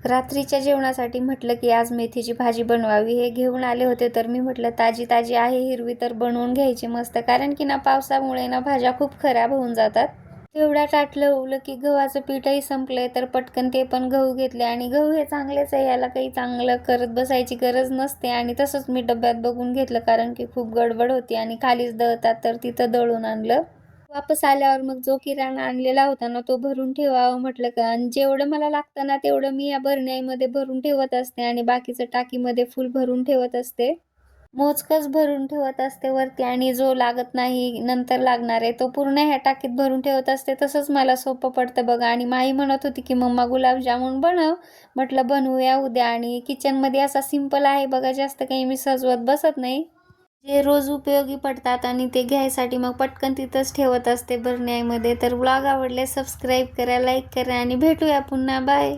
रात्रीच्या जेवणासाठी म्हटलं की आज मेथीची भाजी बनवावी. हे घेऊन आले होते तर मी म्हटलं ताजी ताजी आहे हिरवी तर बनवून घ्यायची मस्त, कारण की ना पावसामुळे ना भाज्या खूप खराब होऊन जातात. तेवढ्या टाटलं उवलं की गव्हाचं पीठही संपलंय तर पटकन ते पण गहू घेतले. आणि गहू हे चांगलेच आहे, याला काही चांगलं करत बसायची गरज नसते. आणि तसंच मी डब्यात बघून घेतलं कारण की खूप गडबड होती आणि खालीच दळतात तर तिथं दळून आणलं. वापस आल्यावर मग जो किराणा आणलेला होता ना तो भरून ठेवावं म्हटलं का, आणि जेवढं मला लागतं ना तेवढं मी या भरण्यामध्ये भरून ठेवत असते आणि बाकीचं टाकीमध्ये फुल भरून ठेवत असते. मोजकच भरून ठेवत असते वरती, आणि जो लागत नाही नंतर लागणार आहे तो पूर्ण ह्या टाकीत भरून ठेवत असते. तसंच मला सोपं पडतं बघा. आणि माई म्हणत होती की मम्मा गुलाबजामुन बनव. म्हटलं बनवूया उद्या. आणि किचनमध्ये असा सिंपल आहे बघा, जास्त काही मी सजवत बसत नाही. जे रोज उपयोगी पडतात आणि ते घ्यायसाठी मग पटकन तिथंच ठेवत असते बरण्यामध्ये. तर व्लॉग आवडले सबस्क्राईब करा, लाईक करा आणि भेटूया पुन्हा. बाय.